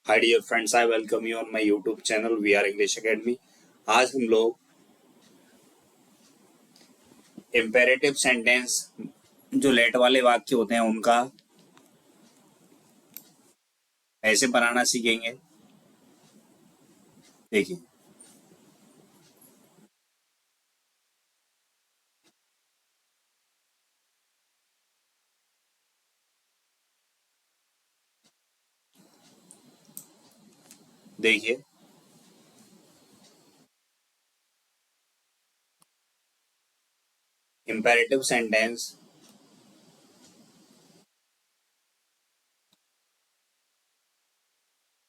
Hi dear friends, I welcome you on my YouTube channel we are English Academy. आज हम लोग imperative sentence जो late वाले वाक्य होते हैं उनका ऐसे बनाना सीखेंगे। देखिए, देखिए इम्पेरेटिव सेंटेंस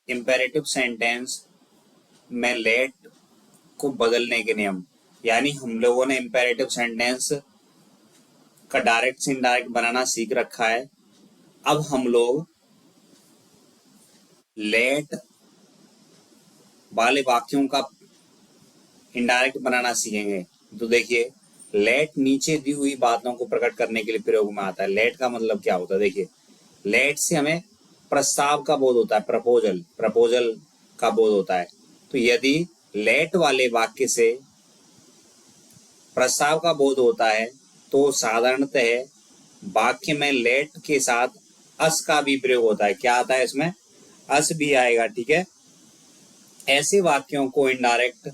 इम्पेरेटिव सेंटेंस में लेट को बदलने के नियम, यानी हम लोगों ने इम्पेरेटिव सेंटेंस का डायरेक्ट से इनडायरेक्ट बनाना सीख रखा है। अब हम लोग लेट वाले वाक्यों का इनडायरेक्ट बनाना सीखेंगे। तो देखिए, लेट नीचे दी हुई बातों को प्रकट करने के लिए प्रयोग में आता है। लेट का मतलब क्या होता है? देखिए, लेट से हमें प्रस्ताव का बोध होता है, प्रपोजल प्रपोजल का बोध होता है। तो यदि लेट वाले वाक्य से प्रस्ताव का बोध होता है तो साधारणतः वाक्य में लेट के साथ अस का भी प्रयोग होता है। क्या आता है इसमें? अस भी आएगा, ठीक है। ऐसे वाक्यों को इनडायरेक्ट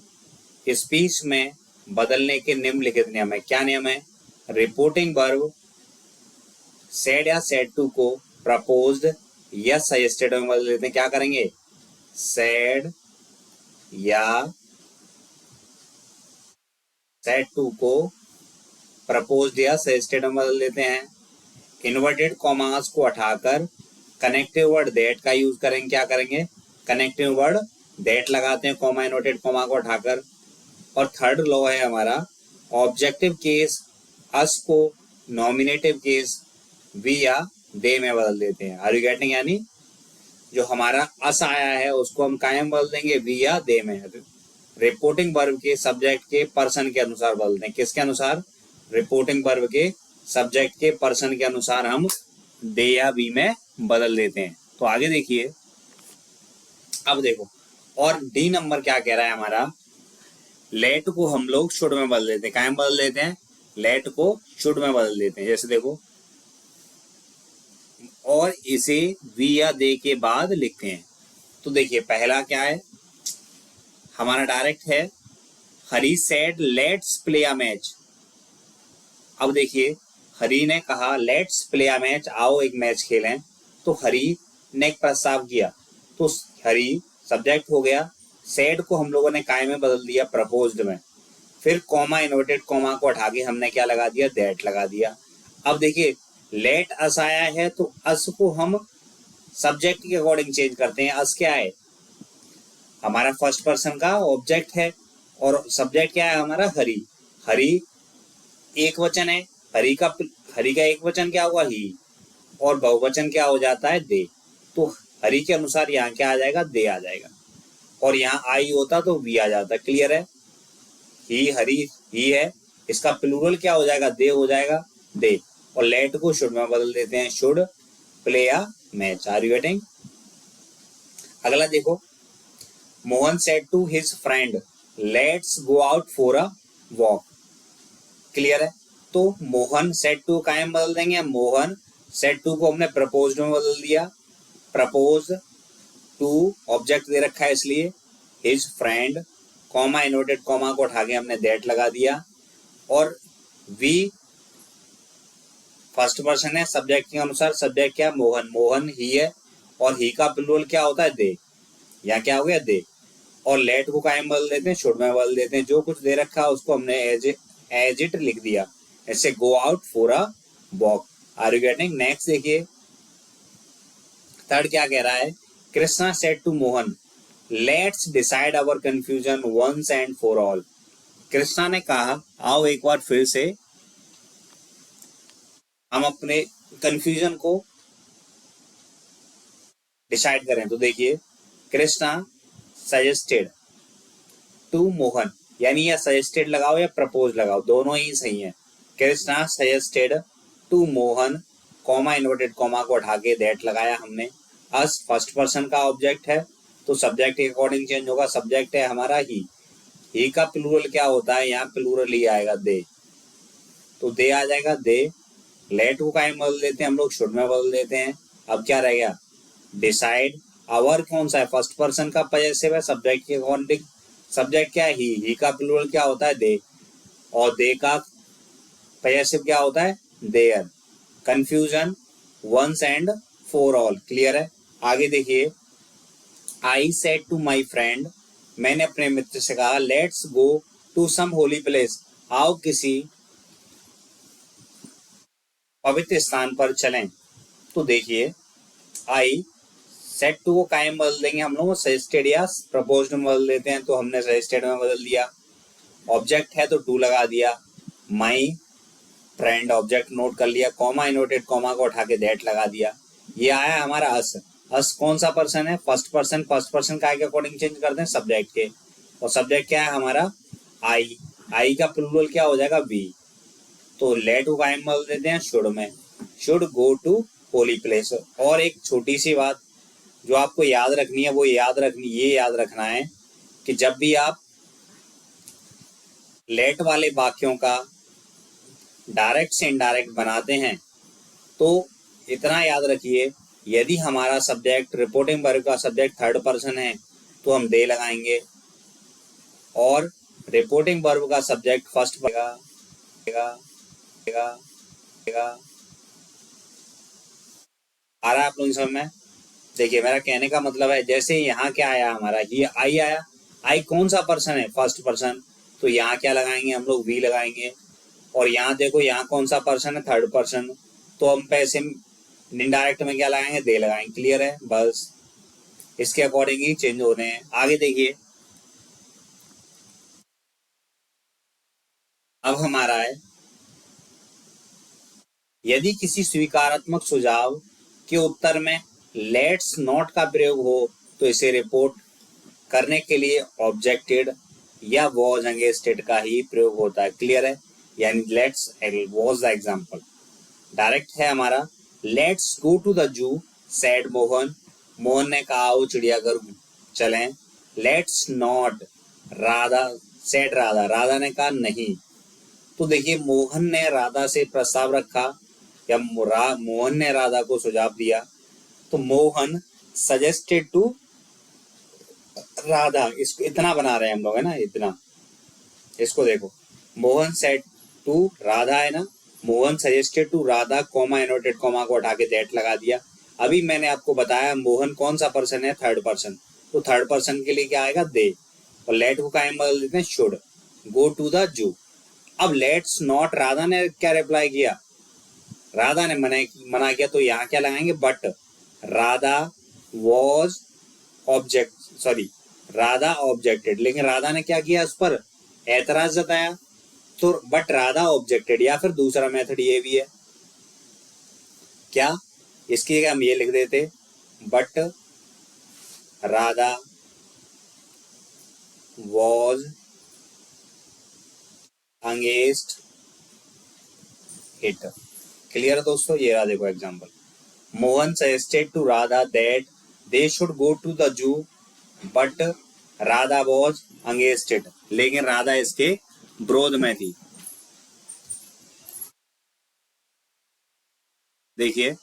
स्पीच में बदलने के निम्नलिखित नियम है। क्या नियम है? रिपोर्टिंग वर्ब सेड या सेड टू को प्रपोज्ड या सजेस्टेड में बदल देते हैं। क्या करेंगे? सेड या सेड टू को प्रपोज्ड या सजेस्टेड में बदल देते हैं। इन्वर्टेड कॉमास को हटाकर कनेक्टिव वर्ड दैट का यूज करेंगे। क्या करेंगे? कनेक्टिव वर्ड दैट लगाते हैं कॉमा इन्वर्टेड कॉमा को हटाकर। और थर्ड लॉ है हमारा, ऑब्जेक्टिव केस अस को नॉमिनेटिव केस वी या दे में बदल देते हैं। Are you getting? यानी जो हमारा अस आया है उसको हम कायम बदल देंगे वी या दे में। रिपोर्टिंग वर्ब के सब्जेक्ट के पर्सन के अनुसार बदलते हैं। किसके अनुसार? रिपोर्टिंग वर्ब के सब्जेक्ट के पर्सन के अनुसार हम दे या वी में बदल देते हैं। तो आगे देखिए, अब देखो, और डी नंबर क्या कह रहा है हमारा? लेट को हम लोग शुड में बदल देते हैं। कायम बदल देते हैं, लेट को शुड में बदल देते हैं। जैसे देखो, और इसे वी या दे के बाद लिखते हैं। तो देखिए, पहला क्या है हमारा? डायरेक्ट है, Hari said let's play a match. अब देखिए, हरी ने कहा लेट्स प्ले अ मैच, आओ एक मैच खेलें। तो हरी ने एक प्रस्ताव किया, तो हरी सब्जेक्ट हो गया। सेड को हम लोगों ने काय में बदल दिया, प्रपोज्ड में। फिर कॉमा इन्वर्टेड कॉमा को हटा के हमने क्या लगा दिया? दैट लगा दिया। अब देखिए, लेट अस आया है तो अस को हम सब्जेक्ट के अकॉर्डिंग चेंज करते हैं। अस क्या है? हमारा फर्स्ट पर्सन का ऑब्जेक्ट है, और सब्जेक्ट क्या है हमारा? हरी। हरी एक वचन है, हरी का एक वचन क्या हुआ? ही। और बहुवचन क्या हो जाता है? दे। तो हरी के अनुसार यहाँ क्या आ जाएगा? दे आ जाएगा। और यहाँ आई होता तो वी आ जाता। क्लियर है? ही, हरी ही है, इसका प्लूरल क्या हो जाएगा? दे हो जाएगा, दे। और लेट को शुड में बदल देते हैं, should play a match. Are you getting? अगला देखो, Mohan said to his friend let's go out for a walk. Clear है? तो मोहन सेड टू कायम बदल देंगे। मोहन सेड टू को हमने प्रपोज में बदल दिया। प्रपोज टू ऑब्जेक्ट दे रखा है इसलिए his friend, comma inverted comma को उठा के हमने दैट लगा दिया। और वी फर्स्ट पर्सन है, सब्जेक्ट के अनुसार सब्जेक्ट क्या? मोहन। मोहन ही है, और ही का प्लूरल क्या होता है? दे। यहाँ क्या हो गया? दे। और लेट को कायम बदल देते हैं, शुड में बदल देते हैं। जो कुछ दे रखा है उसको हमने एज इट लिख दिया। ऐसे go out for a walk. Are you getting? Next देखिए, थर्ड क्या कह रहा है? Krishna said to Mohan let's decide our confusion once and for all. Krishna ने कहा, आओ एक बार फिर से हम अपने कंफ्यूजन को डिसाइड करें। तो देखिए, कृष्णा सजेस्टेड टू मोहन, यानी या सजेस्टेड लगाओ या प्रपोज लगाओ, दोनों ही सही है। Krishna suggested to Mohan, comma inverted comma को हटा के दैट लगाया हमने। अस फर्स्ट पर्सन का ऑब्जेक्ट है, तो सब्जेक्ट के अकॉर्डिंग चेंज होगा। सब्जेक्ट है हमारा ही का प्लूरल क्या होता है, यहाँ प्लूरल ही आएगा दे, तो दे आ जाएगा दे। लेट को काहे बदल देते हैं हम लोग, शुड में बदल देते हैं। अब क्या रह गया, डिसाइड। आवर कौन सा है, फर्स्ट पर्सन का पजेसिव है सब्जेक्ट के अकॉर्डिंग। सब्जेक्ट क्या है, ही का प्लूरल क्या होता है दे, और दे का पजेसिव क्या होता है there. Confusion once and for all, clear है। आगे देखिए, I said to my friend, मैंने अपने मित्र से कहा, let's go to some holy place, आओ किसी पवित्र स्थान पर चलें। तो देखिए, आई सेट टू को कायम बदल देंगे हम लोग, सजेस्टेड या प्रपोज्ड में बदल देते हैं, तो हमने सजेस्टेड में बदल दिया। ऑब्जेक्ट है तो टू लगा दिया, माई फ्रेंड ऑब्जेक्ट नोट कर लिया, कॉमा इनोटेड कॉमा को उठा के दैट लगा दिया। ये आया हमारा अस। अस कौन सा पर्सन है, फर्स्ट पर्सन। फर्स्ट पर्सन का के अकॉर्डिंग चेंज करते हैं सब्जेक्ट के, और सब्जेक्ट क्या है हमारा आई। आई का प्लूरल क्या हो जाएगा वी, तो लेट को कायम बदल देते हैं शुड में, should go to holy place. और एक छोटी सी बात जो आपको याद रखनी है, वो ये याद रखना है कि जब भी आप लेट वाले वाक्यों का डायरेक्ट से इनडायरेक्ट बनाते हैं तो इतना याद रखिए, यदि हमारा सब्जेक्ट रिपोर्टिंग वर्ब का सब्जेक्ट थर्ड पर्सन है तो हम दे लगाएंगे, और रिपोर्टिंग वर्ब का सब्जेक्ट फर्स्ट आ रहा है आप लोगों समझ में। देखिए मेरा कहने का मतलब है, जैसे यहाँ क्या आया हमारा, ये आई आया, आई कौन सा पर्सन है, फर्स्ट पर्सन, तो यहाँ क्या लगाएंगे हम लोग वी लगाएंगे। और यहाँ देखो, यहाँ कौन सा पर्सन है, थर्ड पर्सन, तो हम पैसे इनडायरेक्ट में क्या लगाएंगे दे लगाएंगे, क्लियर है। बस इसके अकॉर्डिंग ही चेंज हो रहे हैं। आगे देखिए, अब हमारा है, यदि किसी स्वीकारात्मक सुझाव के उत्तर में लेट्स नॉट का प्रयोग हो तो इसे रिपोर्ट करने के लिए ऑब्जेक्टेड या वॉज अगेंस्टेड का ही प्रयोग होता है, क्लियर है। यानी let's was the example. Direct है हमारा, let's go to the zoo said Mohan, Mohan ने कहा वो चिड़ियाघर चलें। Let's not Radha said Radha, Radha ने कहा नहीं। तो देखिए, मोहन ने राधा से प्रस्ताव रखा या मोहन ने राधा को सुझाव दिया, तो मोहन सजेस्टेड टू राधा, इसको इतना बना रहे हैं हम लोग, है ना, इतना। इसको देखो, मोहन सेड टू राधा है ना, Mohan suggested to Radha, comma inverted comma को हटा के दैट लगा दिया। अभी मैंने आपको बताया मोहन कौन सा पर्सन है, थर्ड पर्सन, तो थर्ड पर्सन के लिए क्या आएगा दे, और लेट को कायम बदल देते हैं शुड गो टू द जू। अब लेट्स नॉट, राधा ने क्या रिप्लाई किया, राधा ने मना किया, तो यहाँ क्या लगाएंगे but. Radha was object, sorry Radha objected, लेकिन राधा ने क्या किया, उस पर ऐतराज जताया, तो बट राधा ऑब्जेक्टेड। या फिर दूसरा मेथड ये भी है क्या, इसकी हम ये लिख देते, but Radha was against it, clear है दोस्तों। ये रहा देखो example, Mohan suggested to Radha that they should go to the zoo but Radha was against it, लेकिन राधा इसके विरोध में थी। देखिए,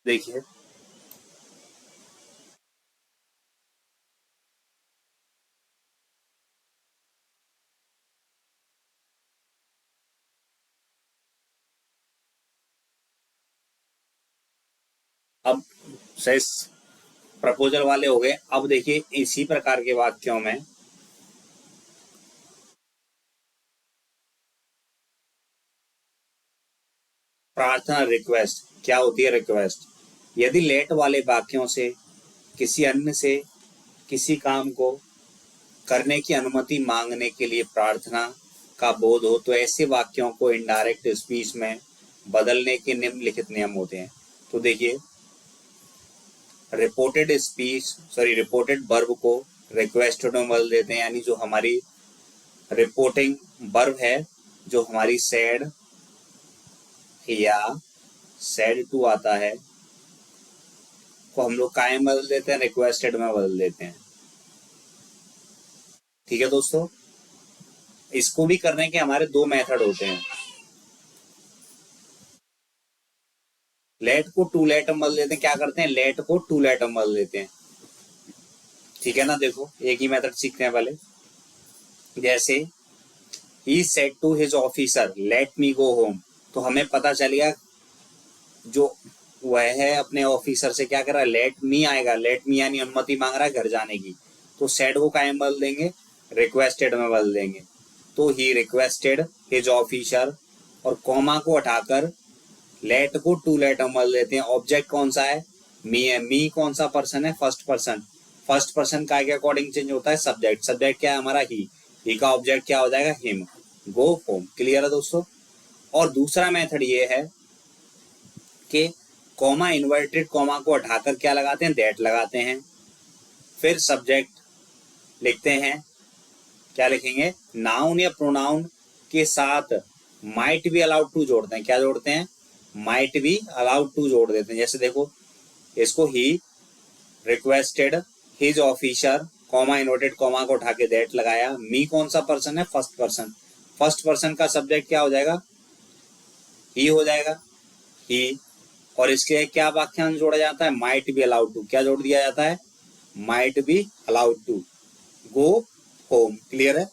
देखिए अब सेस प्रपोजल वाले हो गए। अब देखिए इसी प्रकार के वाक्यों में प्रार्थना रिक्वेस्ट क्या होती है, रिक्वेस्ट। यदि लेट वाले वाक्यों से किसी अन्य से किसी काम को करने की अनुमति मांगने के लिए प्रार्थना का बोध हो तो ऐसे वाक्यों को इनडायरेक्ट स्पीच में बदलने के निम्नलिखित नियम होते हैं। तो देखिए, रिपोर्टेड वर्ब को रिक्वेस्टेड में बदल देते हैं, यानी जो हमारी रिपोर्टिंग वर्ब है, जो हमारी सैड या सैड टू आता है, को हम लोग कायम बदल देते हैं, रिक्वेस्टेड में बदल देते हैं। ठीक है दोस्तों, इसको भी करने के हमारे दो मेथड होते हैं। लेट को टू लेट में बदल देते हैं। क्या करते हैं, लेट को टू लेट में बदल देते हैं। ठीक है ना, देखो एक ही मेथड सीखते हैं पहले। जैसे ही said to his officer let me go home, तो हमें पता चल गया जो वह है अपने ऑफिसर से क्या कर रहा है, लेट मी आएगा, लेट मी यानी अनुमति मांग रहा है घर जाने की, तो सेड को कायम बदल देंगे, रिक्वेस्टेड में बदल देंगे। तो ही रिक्वेस्टेड हिज ऑफिसर, और कॉमा को हटाकर लेट को टू लेट में बदल देते हैं। ऑब्जेक्ट कौन सा है, मी है। मी कौन सा पर्सन है, फर्स्ट पर्सन। फर्स्ट पर्सन का के अकॉर्डिंग चेंज होता है सब्जेक्ट। सब्जेक्ट क्या है हमारा, ही का ऑब्जेक्ट क्या हो जाएगा, हिम। गो होम। क्लियर है दोस्तों। और दूसरा मेथड ये है कि कॉमा, इन्वर्टेड कॉमा को हटाकर क्या लगाते हैं, दैट लगाते हैं। फिर सब्जेक्ट लिखते हैं, क्या लिखेंगे, नाउन या प्रोनाउन के साथ माइट बी अलाउड टू जोड़ते हैं। क्या जोड़ते हैं, माइट बी अलाउड टू जोड़ देते हैं। जैसे देखो, इसको he requested his officer, comma inverted comma को उठा के दैट लगाया। मी कौन सा पर्सन है, फर्स्ट पर्सन। फर्स्ट पर्सन का सब्जेक्ट क्या हो जाएगा, ही हो जाएगा, ही। और इसके क्या वाक्यांश जोड़ा जाता है, माइट बी अलाउड टू। क्या जोड़ दिया जाता है, might be allowed to go home. Clear है।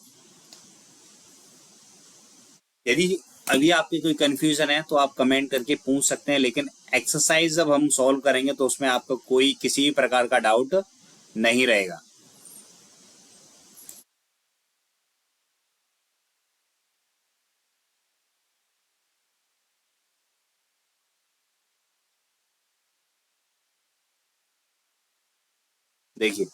यदि अभी आपकी कोई कंफ्यूजन है तो आप कमेंट करके पूछ सकते हैं, लेकिन एक्सरसाइज जब हम सॉल्व करेंगे तो उसमें आपको कोई किसी भी प्रकार का डाउट नहीं रहेगा। देखिए,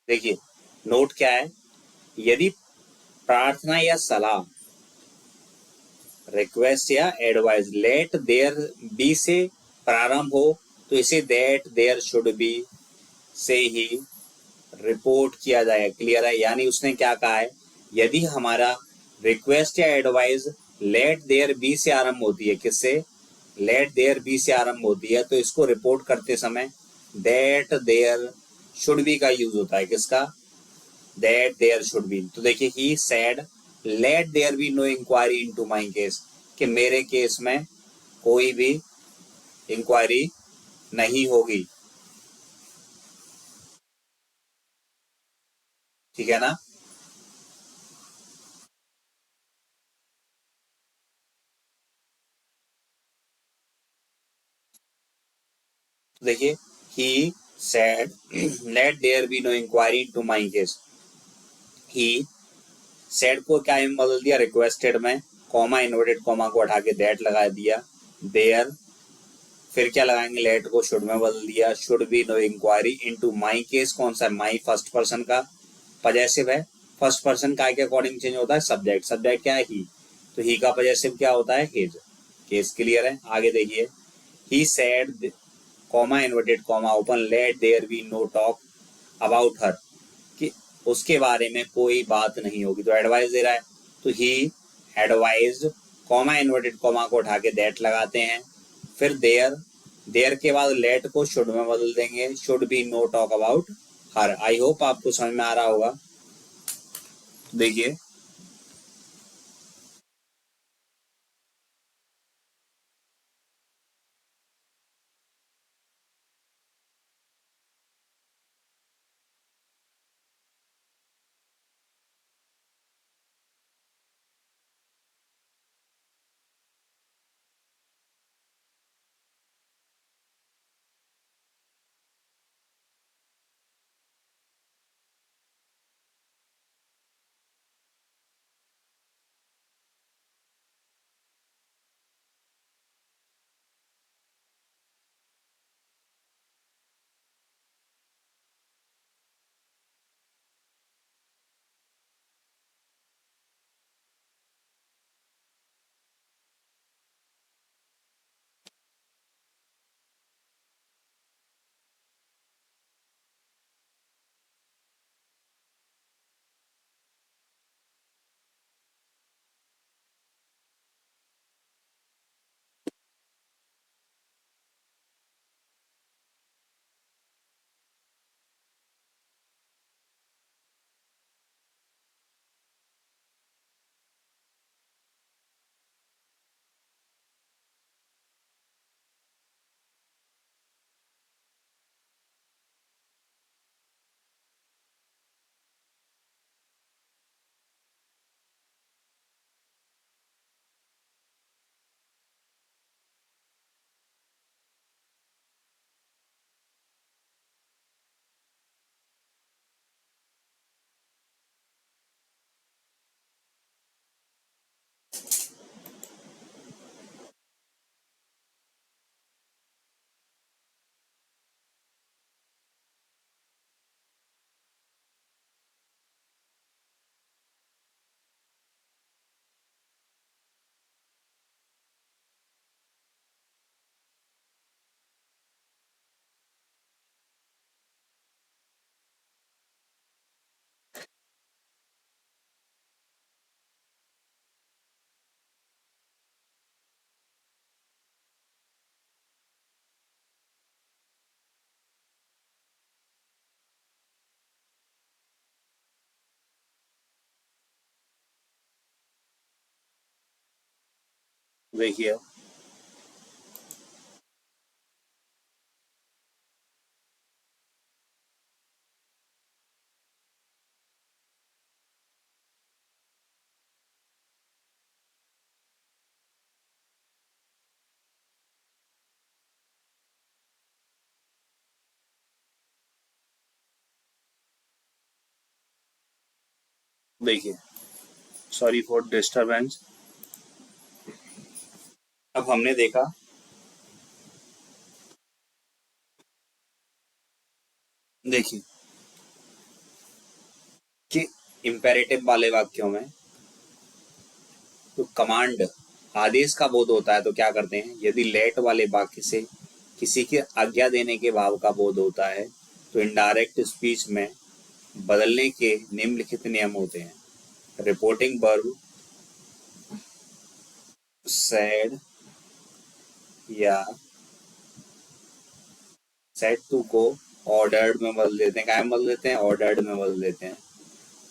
देखिए नोट क्या है, यदि प्रार्थना या सलाह, रिक्वेस्ट या एडवाइस लेट देयर बी से प्रारंभ हो तो इसे दैट देयर शुड बी से ही रिपोर्ट किया जाएगा। क्लियर है। यानी उसने क्या कहा है, यदि हमारा रिक्वेस्ट या एडवाइस लेट देयर बी से आरंभ होती है, किससे, लेट देयर बी से आरंभ होती है, तो इसको रिपोर्ट करते समय दैट देयर शुड बी का यूज होता है। किसका, दैट देयर शुड बी। तो देखिए, he said let there be no inquiry into my case, कि मेरे केस में कोई भी इंक्वायरी नहीं होगी। ठीक है ना। तो देखिए, he said let there be no inquiry into my case, he said को क्या में बदल दिया, रिक्वेस्टेड में, कॉमा इन्वर्टेड कॉमा को हटा के दैट लगा दिया, देयर, फिर क्या लगाएंगे, लेट को शुड में बदल दिया, should be no inquiry into my case, कौन सा, माई फर्स्ट पर्सन का पजेसिव है। फर्स्ट पर्सन का के अकॉर्डिंग चेंज होता है सब्जेक्ट। सब्जेक्ट क्या है, ही, तो ही का पजेसिव क्या होता है, हिज। केस क्लियर है। आगे देखिए, he said comma inverted comma open let there be no talk about her, कि उसके बारे में कोई बात नहीं होगी। तो एडवाइस दे रहा है, तो ही एडवाइज, कॉमा इन्वर्टेड कॉमा को उठा के दैट लगाते हैं। फिर देयर, देयर के बाद लेट को शुड में बदल देंगे, should be no talk about her. I hope आपको समझ में आ रहा होगा। देखिए, देखिए देखिए सॉरी फॉर डिस्टरबेंस। अब हमने देखा देखिए कि इम्पेरेटिव वाले वाक्यों में तो कमांड आदेश का बोध होता है तो क्या करते हैं, यदि लेट वाले वाक्य से किसी के आज्ञा देने के भाव का बोध होता है तो इनडायरेक्ट स्पीच में बदलने के निम्नलिखित नियम होते हैं। रिपोर्टिंग वर्ब सैड या सेड टू को ऑर्डर्ड में बदल देते हैं। क्या में बदल देते हैं? ऑर्डर्ड में बदल देते हैं।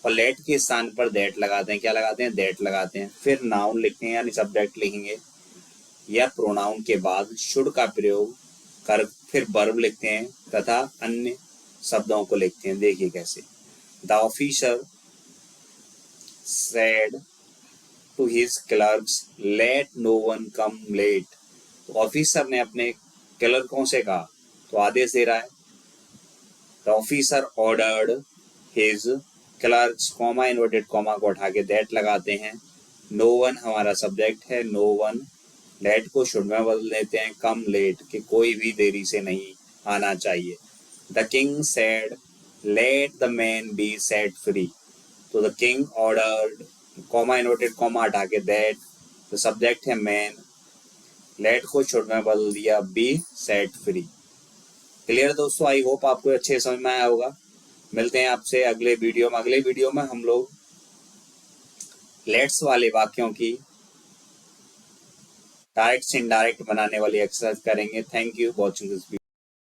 और लेट के स्थान पर दैट लगाते हैं। क्या लगाते हैं? दैट लगाते हैं। फिर नाउन लिखते हैं यानी सब्जेक्ट लिखेंगे या प्रोनाउन के बाद शुड का प्रयोग कर फिर वर्ब लिखते हैं तथा अन्य शब्दों को लिखते हैं। देखिए कैसे। The officer said to his clerks let no one come late. तो ऑफिसर ने अपने क्लर्कों से कहा, तो आदेश दे रहा है। The officer ordered his clerks, comma inverted comma को उठा के दैट लगाते हैं। नो वन हमारा सब्जेक्ट है, नो वन लेट को शुड में बदल देते हैं कम लेट कि कोई भी देरी से नहीं आना चाहिए। The king said let the man be set free. तो the king ordered, comma inverted comma हटा के दैट, तो सब्जेक्ट है मैन, लेट को शुड में बदल दिया बी सेट फ्री। क्लियर दोस्तों? आई होप आपको अच्छे समझ में आया होगा। मिलते हैं आपसे अगले वीडियो में। अगले वीडियो में हम लोग लेट्स वाले वाक्यों की डायरेक्ट से इनडायरेक्ट बनाने वाली एक्सरसाइज करेंगे। Thank you watching this video.